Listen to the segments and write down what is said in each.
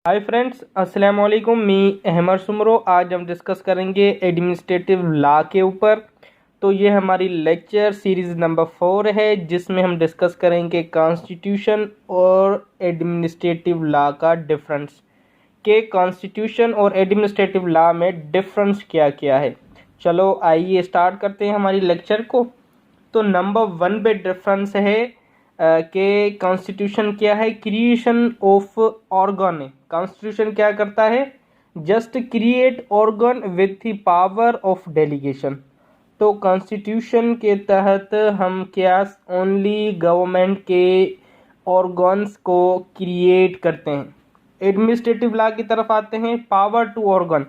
Hi friends, अस्सलाम वालेकुम। मी अहमद सुमरो। आज हम डिस्कस करेंगे एडमिनिस्ट्रेटिव लॉ के ऊपर। तो ये हमारी लेक्चर सीरीज़ नंबर 4 है, जिसमें हम डिस्कस करेंगे कॉन्स्टिट्यूशन और एडमिनिस्ट्रेटिव लॉ का डिफरेंस, कि कॉन्स्टिट्यूशन और एडमिनिस्ट्रेटिव लॉ में डिफरेंस क्या क्या है। चलो आइए स्टार्ट करते हैं हमारी लेक्चर को। तो नंबर 1 पे डिफरेंस है कि कॉन्स्टिट्यूशन क्या है, क्रिएशन ऑफ ऑर्गन है। कॉन्स्टिट्यूशन क्या करता है, just create organ with the power of delegation. तो कॉन्स्टिट्यूशन के तहत हम क्या ओनली गवर्नमेंट के ऑर्गन्स को क्रिएट करते हैं। एडमिनिस्ट्रेटिव लॉ की तरफ आते हैं, पावर टू ऑर्गन।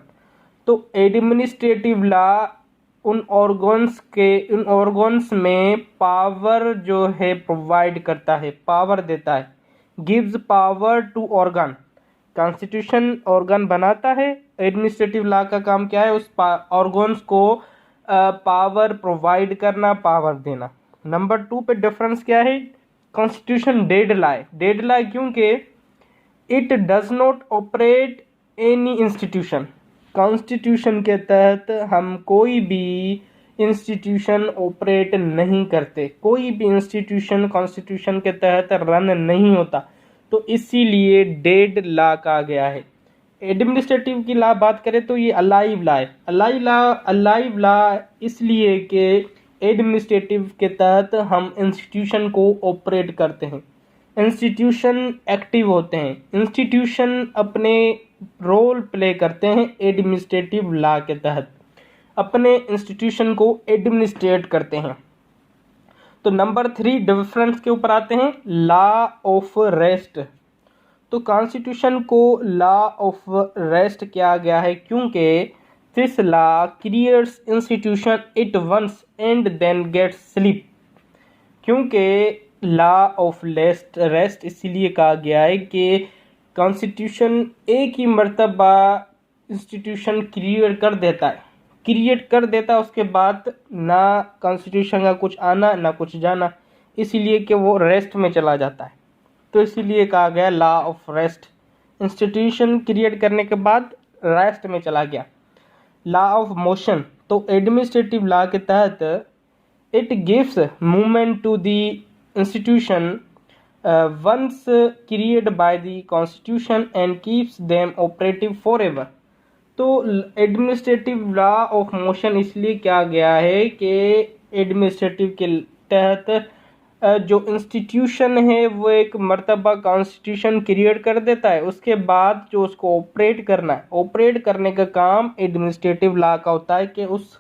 तो एडमिनिस्ट्रेटिव लॉ उन ऑर्गन्स में पावर जो है प्रोवाइड करता है, पावर देता है, gives power to organ. Constitution organ बनाता है, एडमिनिस्ट्रेटिव लॉ का काम क्या है, उस ऑर्गन्स को पावर प्रोवाइड करना, पावर देना। नंबर 2 पे डिफरेंस क्या है, कॉन्स्टिट्यूशन डेड लॉ है। डेड लॉ क्योंकि it does not operate any institution. Constitution के तहत हम कोई भी इंस्टीट्यूशन ऑपरेट नहीं करते, कोई भी इंस्टीट्यूशन कॉन्स्टिट्यूशन के तहत रन नहीं होता, तो इसीलिए डेड लॉ कहा गया है। एडमिनिस्ट्रेटिव की लॉ बात करें तो ये अलाइव लॉ है। अलाइव लॉ इसलिए कि एडमिनिस्ट्रेटिव के तहत हम इंस्टीट्यूशन को ऑपरेट करते हैं, इंस्टीट्यूशन एक्टिव होते हैं, इंस्टीट्यूशन अपने रोल प्ले करते हैं एडमिनिस्ट्रेटिव लॉ के तहत, अपने इंस्टीट्यूशन को एडमिनिस्ट्रेट करते हैं। तो नंबर 3 डिफरेंस के ऊपर आते हैं, लॉ ऑफ रेस्ट। तो कॉन्स्टिट्यूशन को लॉ ऑफ रेस्ट किया गया है क्योंकि this law creates institution it once and then gets sleep. क्योंकि लॉ ऑफ रेस्ट इसीलिए कहा गया है कि कॉन्स्टिट्यूशन एक ही मर्तबा इंस्टीट्यूशन क्रिएट कर देता, उसके बाद ना कॉन्स्टिट्यूशन का कुछ आना ना कुछ जाना, इसीलिए कि वो रेस्ट में चला जाता है। तो इसीलिए कहा गया law of rest, institution create करने के बाद रेस्ट में चला गया। लॉ ऑफ मोशन, तो एडमिनिस्ट्रेटिव लॉ के तहत it gives movement to the institution once created by the constitution and keeps them operative forever। तो एडमिनिस्ट्रेटिव लॉ ऑफ मोशन इसलिए क्या गया है कि एडमिनिस्ट्रेटिव के तहत जो इंस्टीट्यूशन है वो एक मर्तबा कॉन्स्टिट्यूशन क्रिएट कर देता है, उसके बाद जो उसको ऑपरेट करना है, ऑपरेट करने का काम एडमिनिस्ट्रेटिव लॉ का होता है कि उस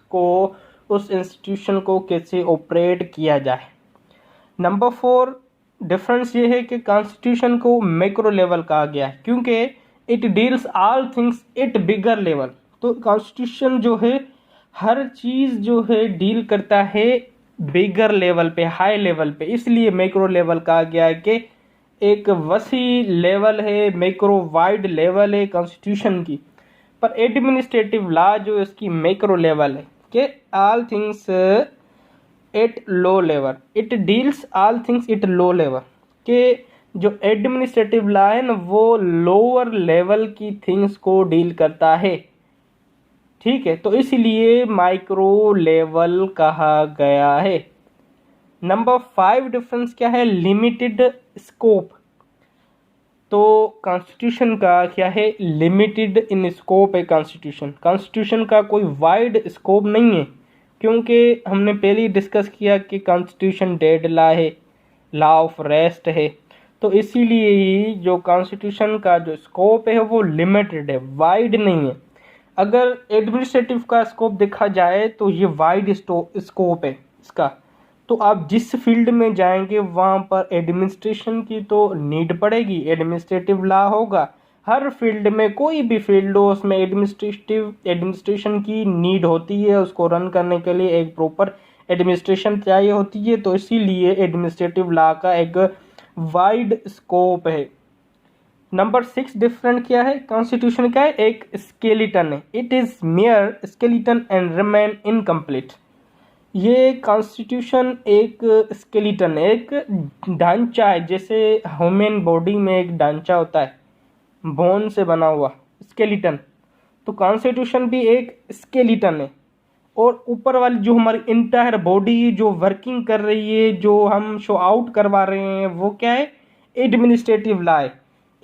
इंस्टीट्यूशन को कैसे ऑपरेट किया जाए। नंबर 4 डिफरेंस ये है कि कॉन्स्टिट्यूशन को मैक्रो लेवल कहा गया है क्योंकि it deals all things at bigger level. तो कॉन्स्टिट्यूशन जो है हर चीज़ जो है डील करता है बिगर लेवल पे, हाई लेवल पे, इसलिए मैक्रो लेवल कहा गया है कि एक वसी लेवल है, मैक्रो वाइड लेवल है कॉन्स्टिट्यूशन की। पर एडमिनिस्ट्रेटिव लॉ जो इसकी मैक्रो लेवल है कि all things at low level, it deals all things at low level, कि जो एडमिनिस्ट्रेटिव लॉ है ना वो लोअर लेवल की थिंग्स को डील करता है। ठीक है, तो इसलिए माइक्रो लेवल कहा गया है। नंबर 5 डिफरेंस क्या है, लिमिटेड स्कोप। तो कॉन्स्टिट्यूशन का क्या है, लिमिटेड इन स्कोप है कॉन्स्टिट्यूशन का कोई वाइड स्कोप नहीं है, क्योंकि हमने पहले ही डिस्कस किया कि कॉन्स्टिट्यूशन डेड लॉ है, लॉ ऑफ रेस्ट है। तो इसीलिए ही जो कॉन्स्टिट्यूशन का जो स्कोप है वो लिमिटेड है, वाइड नहीं है। अगर एडमिनिस्ट्रेटिव का स्कोप देखा जाए तो ये वाइड स्कोप है इसका। तो आप जिस फील्ड में जाएंगे वहाँ पर एडमिनिस्ट्रेशन की तो नीड पड़ेगी, एडमिनिस्ट्रेटिव लॉ होगा। हर फील्ड में, कोई भी फील्ड हो, उसमें एडमिनिस्ट्रेशन की नीड होती है, उसको रन करने के लिए एक प्रॉपर एडमिनिस्ट्रेशन चाहिए होती है। तो इसीलिए एडमिनिस्ट्रेटिव लॉ का एक वाइड स्कोप है। नंबर 6 डिफरेंट क्या है, कॉन्स्टिट्यूशन क्या है, एक स्केलेटन है, it is mayor skeleton and remain incomplete. ये कॉन्स्टिट्यूशन एक स्केलेटन है, एक ढांचा है, जैसे ह्यूमन बॉडी में एक ढांचा होता है, बोन से बना हुआ, स्केलेटन। तो कॉन्स्टिट्यूशन भी एक स्केलेटन है। और ऊपर वाली जो हमारी इंटायर बॉडी जो वर्किंग कर रही है, जो हम शो आउट करवा रहे हैं, वो क्या है? एडमिनिस्ट्रेटिव लॉ है।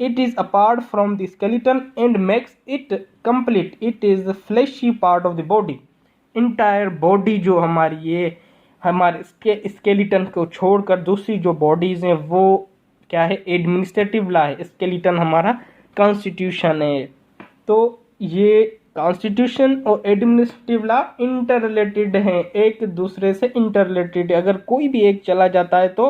It is apart from the skeleton and makes it complete. It is the flashy part of the body. Entire body जो हमारी ये हमारे स्केलेटन को छोड़कर दूसरी जो बॉडीज़ हैं वो क्या है? एडमिनिस्ट्रेटिव लॉ है। स्केलेटन हमारा कॉन्स्टिट्यूशन है। तो ये कॉन्स्टिट्यूशन और एडमिनिस्ट्रेटिव लॉ इंटर रिलेटेड हैं, एक दूसरे से इंटर रिलेटेड। अगर कोई भी एक चला जाता है तो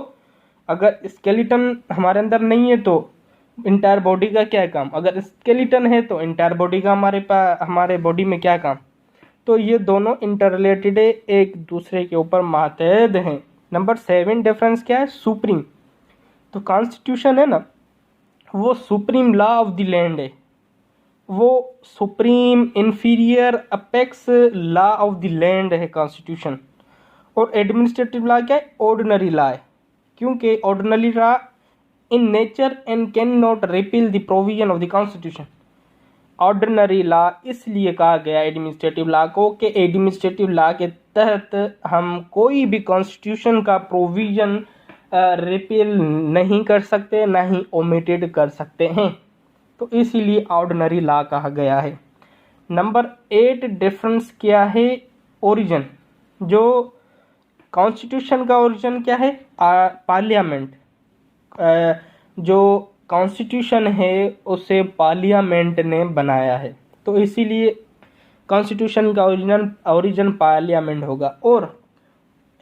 अगर स्केलेटन हमारे अंदर नहीं है तो इंटायर बॉडी का क्या काम? अगर स्केलेटन है तो इंटायर बॉडी का हमारे बॉडी में क्या काम? तो ये दोनों इंटर रिलेटेड है, एक दूसरे के ऊपर मातहत हैं। नंबर 7 डिफरेंस क्या है? सुप्रीम। तो कॉन्स्टिट्यूशन है ना, वो supreme law of the land है, वो supreme inferior apex law of the land है कॉन्स्टिट्यूशन। और एडमिनिस्ट्रेटिव लॉ क्या है? ऑर्डिनरी लॉ है, क्योंकि ordinary law in nature and can not repeal the provision of the constitution. Ordinary law इसलिए कहा गया एडमिनिस्ट्रेटिव लॉ को कि एडमिनिस्ट्रेटिव लॉ के तहत हम कोई भी कॉन्स्टिट्यूशन का प्रोविजन रिपील नहीं कर सकते, ना ही ओमिटेड कर सकते हैं। तो इसीलिए ऑर्डिनरी लॉ कहा गया है। नंबर 8 डिफरेंस क्या है? ओरिजिन। जो कॉन्स्टिट्यूशन का ओरिजिन क्या है? पार्लियामेंट। जो कॉन्स्टिट्यूशन है उसे पार्लियामेंट ने बनाया है, तो इसीलिए कॉन्स्टिट्यूशन का ओरिजिन पार्लियामेंट होगा। और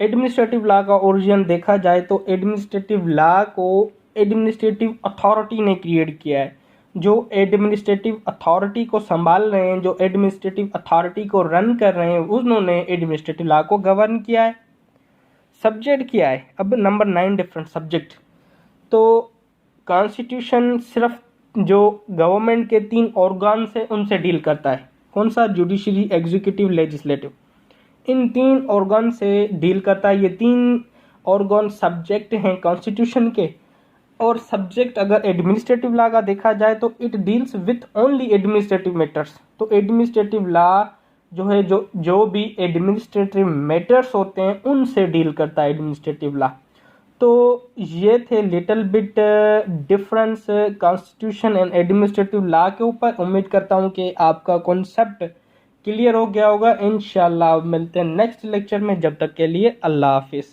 एडमिनिस्ट्रेटिव लॉ का ओरिजिन देखा जाए तो एडमिनिस्ट्रेटिव लॉ को एडमिनिस्ट्रेटिव अथॉरिटी ने क्रिएट किया है। जो एडमिनिस्ट्रेटिव अथॉरिटी को संभाल रहे हैं, जो एडमिनिस्ट्रेटिव अथॉरिटी को रन कर रहे हैं, उन्होंने एडमिनिस्ट्रेटिव लॉ को गवर्न किया है। सब्जेक्ट किया है। अब नंबर 9 डिफरेंट सब्जेक्ट। तो कॉन्स्टिट्यूशन सिर्फ जो गवर्नमेंट के 3 ऑर्गन है उनसे डील करता है। कौन सा? Judiciary, executive, legislative. इन 3 ऑर्गन से डील करता है। ये 3 ऑर्गन सब्जेक्ट हैं कॉन्स्टिट्यूशन के। और सब्जेक्ट अगर एडमिनिस्ट्रेटिव लॉ का देखा जाए तो it deals with only administrative matters. तो एडमिनिस्ट्रेटिव लॉ जो है जो भी एडमिनिस्ट्रेटिव मैटर्स होते हैं उनसे डील करता है एडमिनिस्ट्रेटिव लॉ। तो ये थे little bit difference constitution and administrative law के ऊपर। उम्मीद करता हूँ कि आपका कॉन्सेप्ट क्लियर हो गया होगा। इंशाल्लाह मिलते हैं नेक्स्ट लेक्चर में। जब तक के लिए अल्लाह हाफिज़।